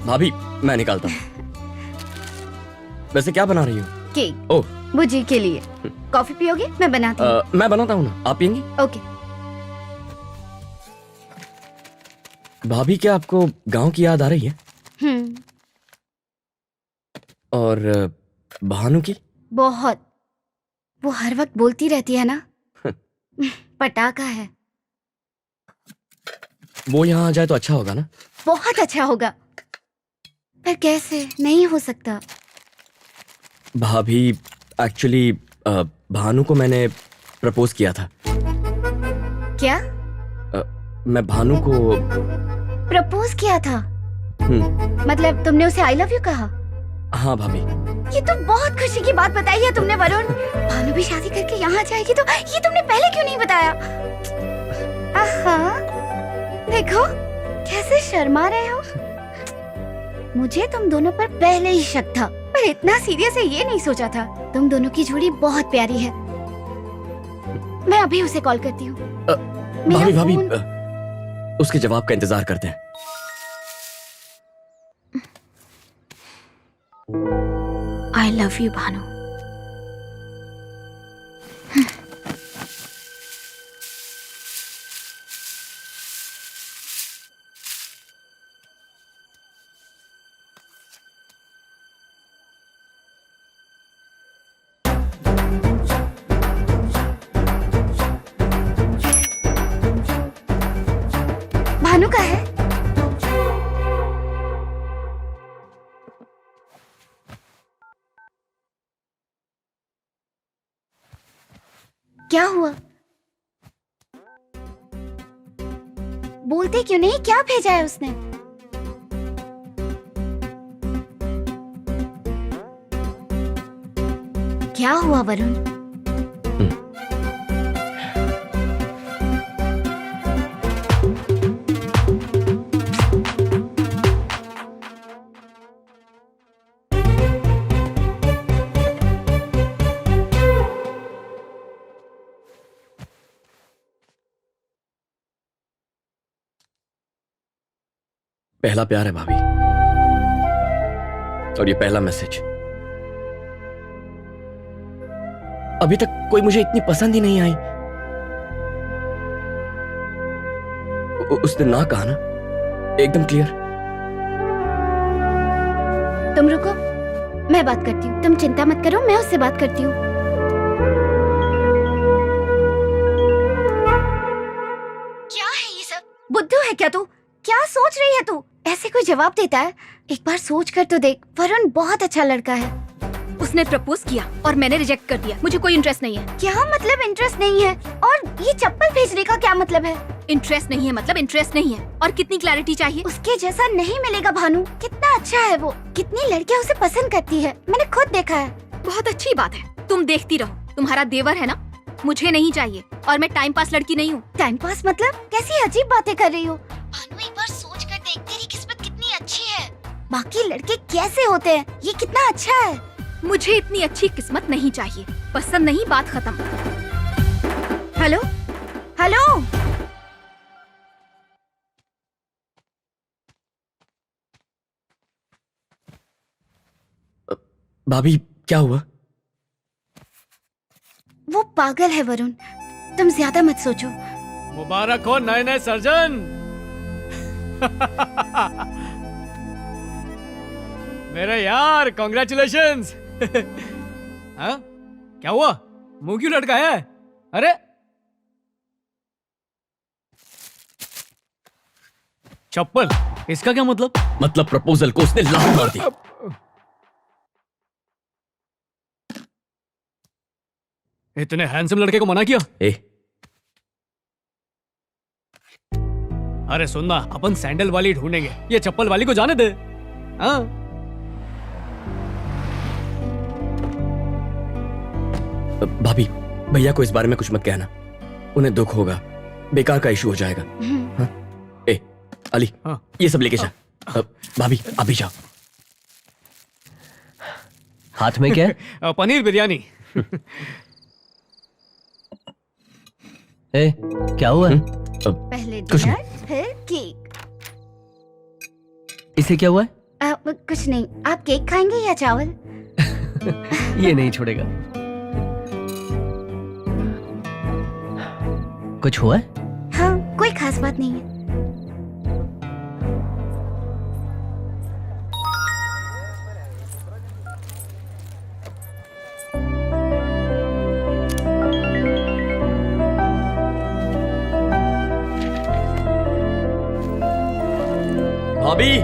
भाभी मैं निकालता हूँ। वैसे क्या बना रही हो? केक। ओह वो जी के लिए। कॉफी पियोगे? मैं बनाती हूँ। मैं बनाता हूँ ना, आप पियेंगी? ओके। भाभी क्या आपको गांव की याद आ रही है? और भानु की? बहुत। वो हर वक्त बोलती रहती है ना। पटाखा है। वो यहाँ आ जाए तो अच्छा होगा ना? बहुत अच्छा होगा, पर कैसे? नहीं हो सकता। भाभी एक्चुअली भानु को मैंने प्रपोज किया था। क्या? मैं भानु को प्रपोज किया था? मतलब तुमने उसे आई लव यू कहा? हाँ भाभी। ये तो बहुत खुशी की बात बताई है तुमने वरुण। भानु भी शादी करके यहाँ जाएगी तो ये तुमने पहले क्यों नहीं बताया? आहा, देखो कैसे शर्मा रहे हो। मुझे तुम दोनों पर पहले ही शक था, पर इतना सीरियस है ये नहीं सोचा था। तुम दोनों की जोड़ी बहुत प्यारी है। मैं अभी उसे कॉल करती हूँ। भाभी भाभी उसके जवाब का इंतजार करते हैं। I love you, Bhanu. Bhanu का है? क्या हुआ? बोलते क्यों नहीं? क्या भेजा है उसने? क्या हुआ वरुण? पहला प्यार है भाभी, और ये पहला मैसेज। अभी तक कोई मुझे इतनी पसंद ही नहीं आई। उसने ना कहा ना, एकदम क्लियर। तुम रुको, मैं बात करती हूँ। तुम चिंता मत करो, मैं उससे बात करती हूँ। क्या है ये सब? बुद्धू है क्या तू? क्या सोच रही है तू? ऐसे कोई जवाब देता है? एक बार सोच कर तो देख। वरुण बहुत अच्छा लड़का है। उसने प्रपोज किया और मैंने रिजेक्ट कर दिया। मुझे कोई इंटरेस्ट नहीं है। क्या मतलब इंटरेस्ट नहीं है? और ये चप्पल भेजने का क्या मतलब है? इंटरेस्ट नहीं है मतलब इंटरेस्ट नहीं है। और कितनी क्लैरिटी चाहिए? उसके जैसा नहीं मिलेगा भानु। कितना अच्छा है वो। कितनी लड़कियां उसे पसंद करती है, मैंने खुद देखा है। बहुत अच्छी बात है, तुम देखती रहो। तुम्हारा देवर है ना, मुझे नहीं चाहिए। और मैं टाइम पास लड़की नहीं हूँ। टाइम पास मतलब? कैसी अजीब बातें कर रही हो भानु। एक बार सोच कर देख, तेरी किस्मत कितनी अच्छी है। बाकी लड़के कैसे होते हैं, ये कितना अच्छा है। मुझे इतनी अच्छी किस्मत नहीं चाहिए। पसंद नहीं, बात खत्म। Hello hello. भाभी क्या हुआ? वो पागल है वरुण, तुम ज्यादा मत सोचो। मुबारक हो नए नए सर्जन। मेरे यार कॉन्ग्रेचुलेशंस। हाँ? क्या हुआ? मुंह क्यों लटका है? अरे चप्पल, इसका क्या मतलब? मतलब प्रपोजल को उसने लात मार दी। इतने हैंडसम लड़के को मना किया? अरे सुनना, अपन सैंडल वाली ढूंढेंगे, ये चप्पल वाली को जाने दे। हाँ? भाभी भैया को इस बारे में कुछ मत कहना, उन्हें दुख होगा, बेकार का इशू हो जाएगा। हाँ? अली हाँ? ये सब लेके जा। भाभी अभी जाओ। हाथ में क्या है? पनीर बिरयानी। ए, क्या हुआ? पहले कुछ डिनर फिर केक। इसे क्या हुआ है? कुछ नहीं, आप केक खाएंगे या चावल? ये नहीं छोड़ेगा। कुछ हुआ है? हाँ, कोई खास बात नहीं है। भाभी,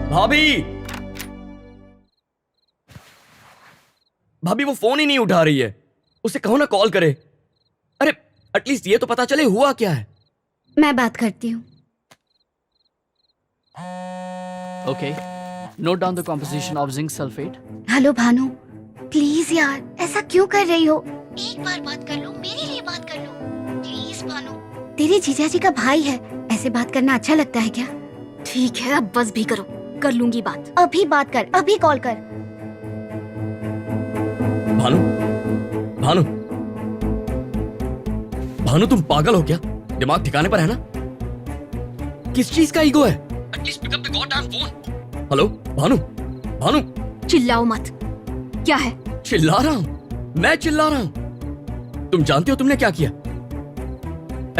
भाभी, भाभी वो फोन ही नहीं उठा रही है। उसे कहो ना कॉल करे। अरे एटलीस्ट ये तो पता चले हुआ क्या है। मैं बात करती हूँ। Okay. Note down the composition of zinc sulfate. Hello Bhanu, please यार ऐसा क्यों कर रही हो? एक बार बात कर लो, मेरे लिए बात कर लो प्लीज भानु। तेरे जीजा जी का भाई है, ऐसे बात करना अच्छा लगता है क्या? ठीक है, अब बस भी करो, कर लूंगी बात। अभी बात कर, अभी कॉल कर। भानु, भानु, भानु तुम पागल हो क्या? दिमाग ठिकाने पर है ना? किस चीज का ईगो है? At least pick up the goddamn phone. Hello Bhanu, Bhanu. चिल्लाओ मत। क्या है? चिल्ला रहा हूं, मैं चिल्ला रहा हूं। तुम जानते हो तुमने क्या किया?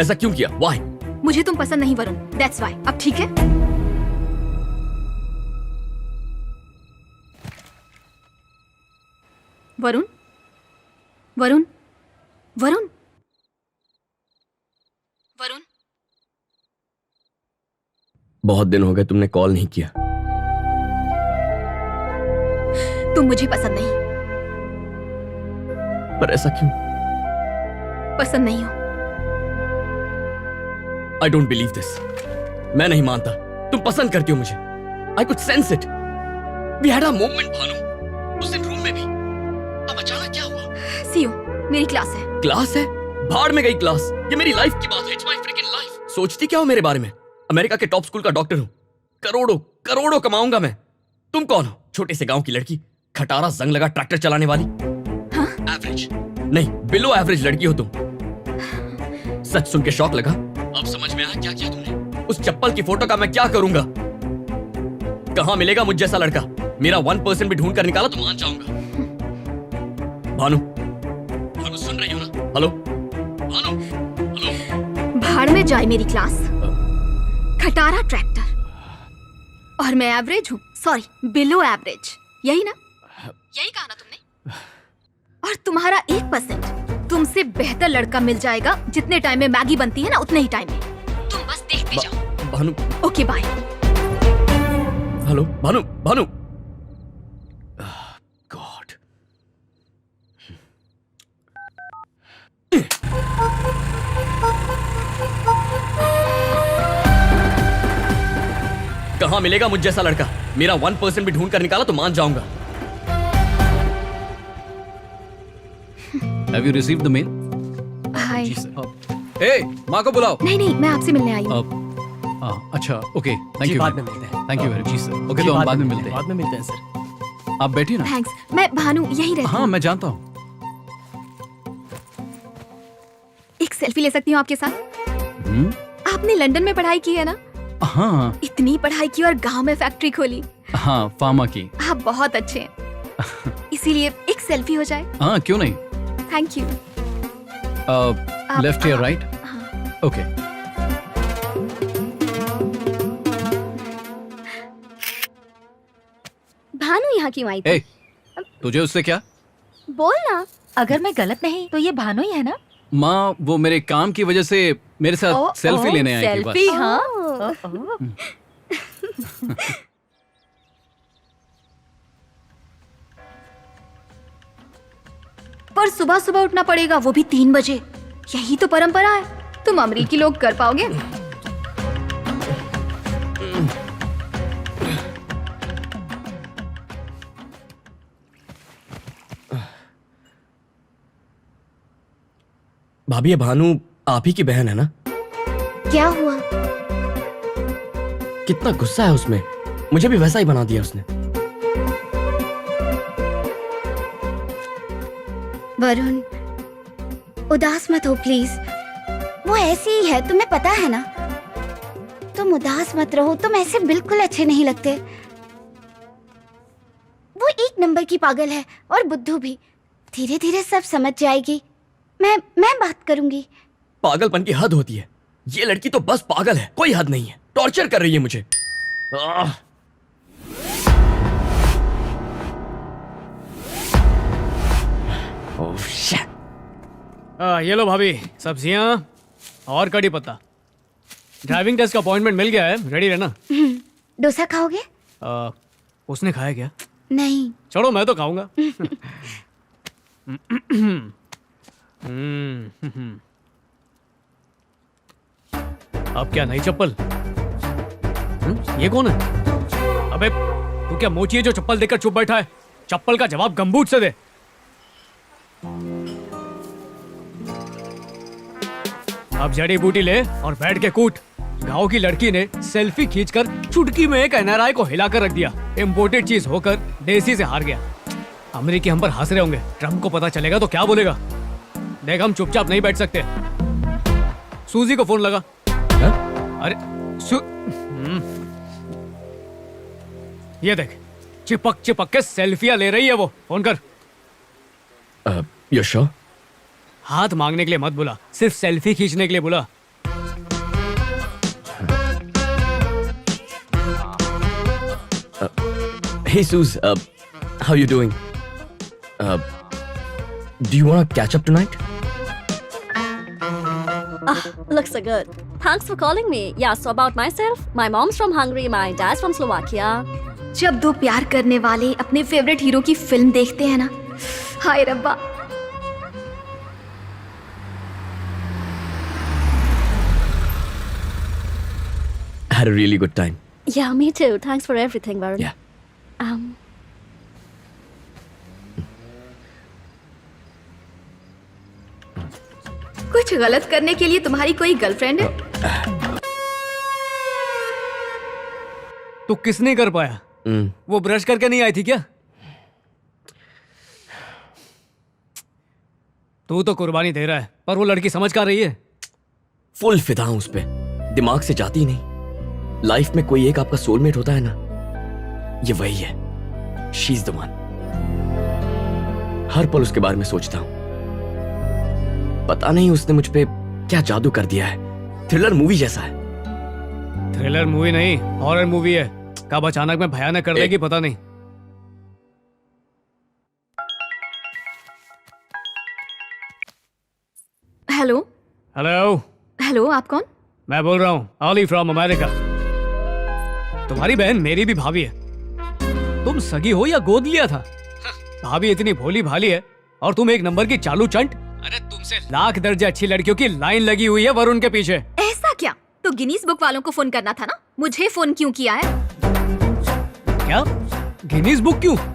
ऐसा क्यों किया? Why? मुझे तुम पसंद नहीं वरुण, दैट्स व्हाई। अब ठीक है? वरुण, वरुण, वरुण, वरुण। बहुत दिन हो गए तुमने कॉल नहीं किया। तुम मुझे पसंद नहीं, पर ऐसा क्यों? पसंद नहीं हो। I don't believe this. मैं नहीं मानता तुम पसंद करती हो मुझे। I could sense it. We had a moment Bhanu, उस दिन रूम में भी। अब अचानक क्या हुआ? सीओ, मेरी क्लास है। क्लास है? भाड़ में गई क्लास। ये मेरी लाइफ की बात है। It's my fricking life. सोचती क्या हो मेरे बारे में? अमेरिका के टॉप स्कूल का डॉक्टर हूं। करोड़ों करोड़ों कमाऊंगा मैं। तुम कौन हो? छोटे से गांव की लड़की, खटारा जंग लगा ट्रैक्टर चलाने वाली। हाँ? एवरेज नहीं, बिलो एवरेज लड़की हो तुम। सच सुन के शौक लगा। अब समझ में आया क्या किया तुमने। उस चप्पल की फोटो का मैं क्या करूंगा? कहां मिलेगा मुझ जैसा लड़का? मेरा 1% भी ढूंढ कर निकाला तो मान जाऊंगा। भानु, भानु सुन रही हो ना? Hello Bhanu, hello. भाड़ में जाए मेरी क्लास। खटारा ट्रैक्टर और मैं एवरेज हूँ, सॉरी बिलो एवरेज। यही ना? यही कहा ना तुमने? और तुम्हारा 1% तुमसे बेहतर लड़का मिल जाएगा। जितने टाइम में मैगी बनती है ना, उतने ही टाइम में। तुम बस देखते जाओ। Bhanu. Okay bye. Hello Bhanu, Bhanu. God. कहां मिलेगा मुझ जैसा लड़का? मेरा 1% भी ढूंढ कर निकाला तो मान जाऊंगा। Have you received the mail? Hi. Hey, माँ को बुलाओ। नहीं नहीं, मैं आपसे मिलने आई हूँ। अच्छा, ओके, थैंक यू। बाद में मिलते हैं। Thank you very much. Okay, तो हम बाद में मिलते हैं। बाद में मिलते हैं सर। आप बैठिए ना। थैंक्स। मैं भानु यहीं रहती हाँ, हूँ। मैं जानता हूँ। एक सेल्फी ले सकती हूँ आपके साथ? हम्म? आपने लंदन में पढ़ाई की है ना? हाँ इतनी पढ़ाई की और गांव में फैक्ट्री खोली। हाँ, फार्मा की। आप बहुत अच्छे हैं, इसीलिए एक सेल्फी हो जाए। हाँ, क्यों नहीं। Thank you. लेफ्ट या राइट? हाँ। ओके। भानु यहाँ क्यों आई थी? ए, तुझे उससे क्या? बोल ना। अगर मैं गलत नहीं तो ये भानु ही है ना? माँ, वो मेरे काम की वजह से मेरे साथ सेल्फी लेने आई थी बस। सेल्फी, हाँ। पर सुबह सुबह उठना पड़ेगा, वो भी 3 बजे। यही तो परंपरा है। तुम अमरीकी लोग कर पाओगे? भाभी, ये भानु आप ही की बहन है ना? क्या हुआ? कितना गुस्सा है उसमें। मुझे भी वैसा ही बना दिया उसने। वरुण, उदास मत हो प्लीज। वो ऐसी ही है, तुम्हें पता है ना। तुम उदास मत रहो, तुम ऐसे बिल्कुल अच्छे नहीं लगते। वो एक नंबर की पागल है और बुद्धू भी। धीरे धीरे सब समझ जाएगी। मैं बात करूंगी। पागलपन की हद होती है। ये लड़की तो बस पागल है, कोई हद नहीं है। टॉर्चर कर रही है मुझे। आह! Oh shit. ये लो भाभी, सब्जियां और कड़ी पत्ता। ड्राइविंग टेस्ट का अपॉइंटमेंट मिल गया है, रेडी रहना। डोसा खाओगे? उसने खाया क्या? नहीं। चलो मैं तो खाऊंगा। अब क्या नई चप्पल? ये कौन है? अबे तू क्या मोची है जो चप्पल देखकर चुप बैठा है? चप्पल का जवाब गंबूट से दे। अब जड़ी बूटी ले और बैठ के कूट। गांव की लड़की ने सेल्फी खींचकर चुटकी में एक एनआरआई को हिलाकर रख दिया। इम्पोर्टेड चीज होकर देसी से हार गया। अमेरिकी हम पर हंस रहे होंगे। ट्रम्प को पता चलेगा तो क्या बोलेगा? देख, हम चुपचाप नहीं बैठ सकते। सूजी को फोन लगा। अरे ये देख, चिपक चिपक के सेल्फियां ले रही है वो। फोन कर। You sure? हाथ मांगने के लिए मत बुला, सिर्फ सेल्फी खींचने के लिए बुला। Hey Suze, how you doing? Do you want to catch up tonight? Looks so good. Thanks for calling me. Yeah, so about myself, my mom's from Hungary, my dad's from Slovakia. जब दो प्यार करने वाले अपने favourite hero की film देखते हैं ना, हाय रब्बा। Had a really good time. Yeah, me too. Thanks for everything, Varun. Yeah. कुछ गलत करने के लिए तुम्हारी कोई गर्लफ्रेंड है? तो किसने कर पाया? वो ब्रश करके नहीं आई थी क्या? तू तो कुर्बानी दे रहा है, पर वो लड़की समझ कर रही है। फुल फिदा हूं उस पे, दिमाग से जाती ही नहीं। लाइफ में कोई एक आपका सोलमेट होता है ना, ये वही है। She is the one. हर पल उसके बारे में सोचता हूं। पता नहीं उसने मुझ पे क्या जादू कर दिया है। थ्रिलर मूवी जैसा है। थ्रिलर मूवी नहीं, हॉरर मूवी है। कब अचानक में भयानक कर देगी पता नहीं। Hello hello. हेलो, आप कौन? मैं बोल रहा हूँ ऑली फ्रॉम अमेरिका। तुम्हारी बहन मेरी भी भाभी है। तुम सगी हो या गोद लिया था? भाभी इतनी भोली भाली है और तुम एक नंबर की चालू चंट। अरे तुमसे लाख दर्जे अच्छी लड़कियों की लाइन लगी हुई है वरुण के पीछे। ऐसा क्या? तो गिनीज बुक वालों को फोन करना था ना, मुझे फोन क्यों किया है? क्या? गिनीज बुक क्यों?